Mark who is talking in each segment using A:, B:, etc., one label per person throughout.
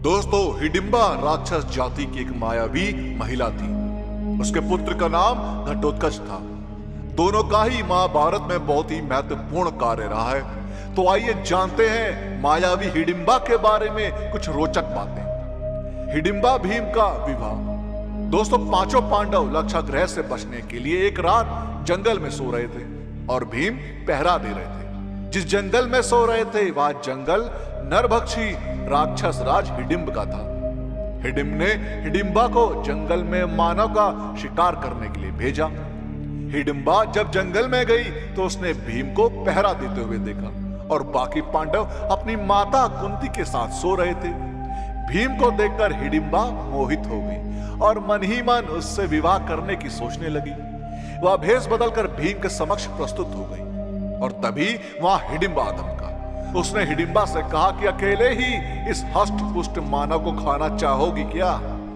A: दोस्तों, हिडिंबा राक्षस जाति की एक मायावी महिला थी। उसके पुत्र का नाम घटोत्कच था। दोनों का ही महाभारत में बहुत ही महत्वपूर्ण कार्य रहा है। तो आइए जानते हैं मायावी हिडिंबा के बारे में कुछ रोचक बातें। हिडिंबा भीम का विवाह। दोस्तों, पांचों पांडव लक्षागृह से बचने के लिए एक रात जंगल में सो रहे थे और भीम पहरा दे रहे थे। जिस जंगल में सो रहे थे वह जंगल नरभक्षी राक्षस राज हिडिंब का था। हिडिंब ने हिडिंबा को जंगल में मानव का शिकार करने के लिए भेजा। हिडिंबा जब जंगल में गई तो उसने भीम को पहरा देते हुए देखा और बाकी पांडव अपनी माता कुंती के साथ सो रहे थे। भीम को देखकर हिडिंबा मोहित हो गई और मन ही मन उससे विवाह करने की सोचने लगी। वह भेष बदलकर भीम के समक्ष प्रस्तुत हो गई और तभी वहां हिडिंबा धमका। उसने हिडिंबा से कहा कि अकेले ही इस हष्ट पुष्ट मानव को खाना चाहोगी क्या?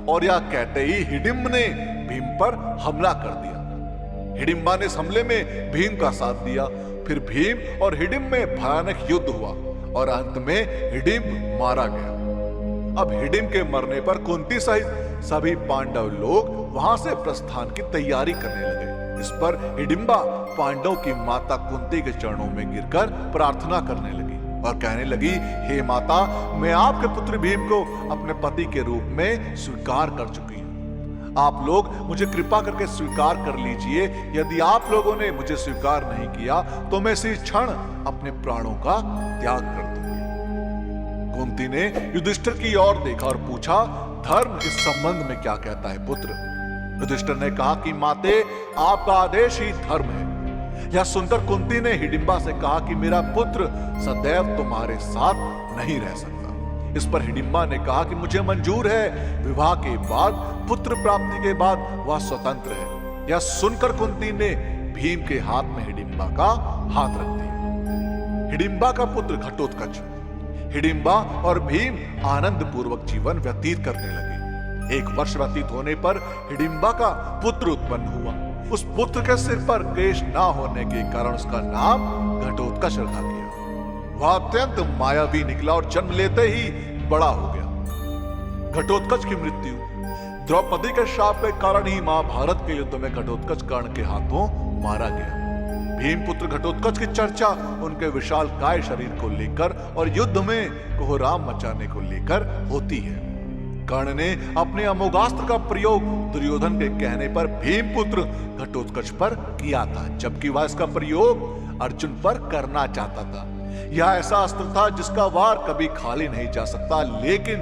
A: और यह कहते ही हिडिंब ने भीम पर हमला कर दिया। हिडिंबा ने इस हमले में भीम का साथ दिया। फिर भीम और हिडिंब में भयानक युद्ध हुआ और अंत में हिडिंब मारा गया। अब हिडिंब के मरने पर कुंती सहित सभी पांडव लोग वहां से प्रस्थान की तैयारी करने लगे। इस पर हिडिंबा पांडव की माता कुंती के चरणों में गिरकर प्रार्थना करने लगी और कहने लगी, हे माता, मैं आपके पुत्र भीम को अपने पति के रूप में स्वीकार कर चुकी हूँ। आप लोग मुझे कृपा करके स्वीकार कर लीजिए। यदि आप लोगों ने मुझे स्वीकार नहीं किया तो मैं इसी क्षण अपने प्राणों का त्याग कर दूंगी। कुंती ने युधिष्ठिर की ओर देखा और पूछा, धर्म इस संबंध में क्या कहता है पुत्र? युधिष्ठिर ने कहा कि माते, आपका आदेश ही धर्म है। यह सुनकर कुंती ने हिडिंबा से कहा कि मेरा पुत्र सदैव तुम्हारे साथ नहीं रह सकता। इस पर हिडिंबा ने कहा कि मुझे मंजूर है। विवाह के बाद, पुत्र प्राप्ति के बाद वह स्वतंत्र है। यह सुनकर कुंती ने भीम के हाथ में हिडिंबा का हाथ रख दिया। हिडिंबा का पुत्र घटोत्कच। हिडिंबा और भीम आनंद पूर्वक जीवन व्यतीत करने लगे। एक वर्ष व्यतीत होने पर हिडिंबा का पुत्र उत्पन्न हुआ। उस पुत्र के सिर पर केश ना होने के कारण उसका नाम घटोत्कच रखा गया। वह अत्यंत मायावी निकला और जन्म लेते ही बड़ा हो गया। घटोत्कच की मृत्यु द्रौपदी के शाप के कारण ही महाभारत के युद्ध में घटोत्कच कर्ण के हाथों मारा गया। भीम पुत्र घटोत्कच की चर्चा उनके विशाल काय शरीर को लेकर और युद्ध में कोहराम मचाने को लेकर होती है। कर्ण ने अपने अमोघास्त्र का प्रयोग दुर्योधन के कहने पर भीम पुत्र घटोत्कच पर किया था, जबकि वह इसका प्रयोग अर्जुन पर करना चाहता था। यह ऐसा अस्त्र था जिसका वार कभी खाली नहीं जा सकता, लेकिन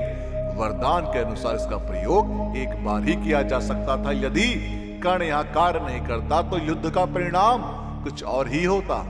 A: वरदान के अनुसार इसका प्रयोग एक बार ही किया जा सकता था। यदि कर्ण यह कार्य नहीं करता तो युद्ध का परिणाम कुछ और ही होता।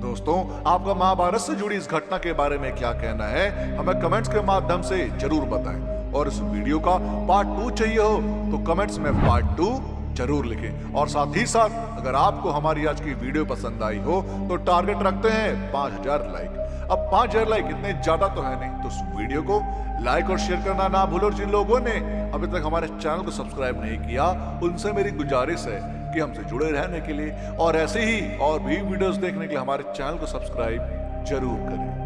A: दोस्तों, आपका महाभारत से जुड़ी इस घटना के बारे में क्या कहना है, हमें कमेंट्स के माध्यम से जरूर बताएं। और इस वीडियो का पार्ट 2 चाहिए हो तो कमेंट्स में पार्ट 2 जरूर लिखें। और साथ ही साथ अगर आपको हमारी आज की वीडियो पसंद आई हो तो टारगेट रखते हैं 5000 लाइक। अब 5000 लाइक इतने ज्यादा तो है नहीं, तो इस वीडियो को लाइक और शेयर करना ना भूलो। और जिन लोगों ने अभी तक हमारे चैनल को सब्सक्राइब नहीं किया, उनसे मेरी गुजारिश है कि हमसे जुड़े रहने के लिए और ऐसे ही और भी वीडियोस देखने के लिए हमारे चैनल को सब्सक्राइब जरूर करें।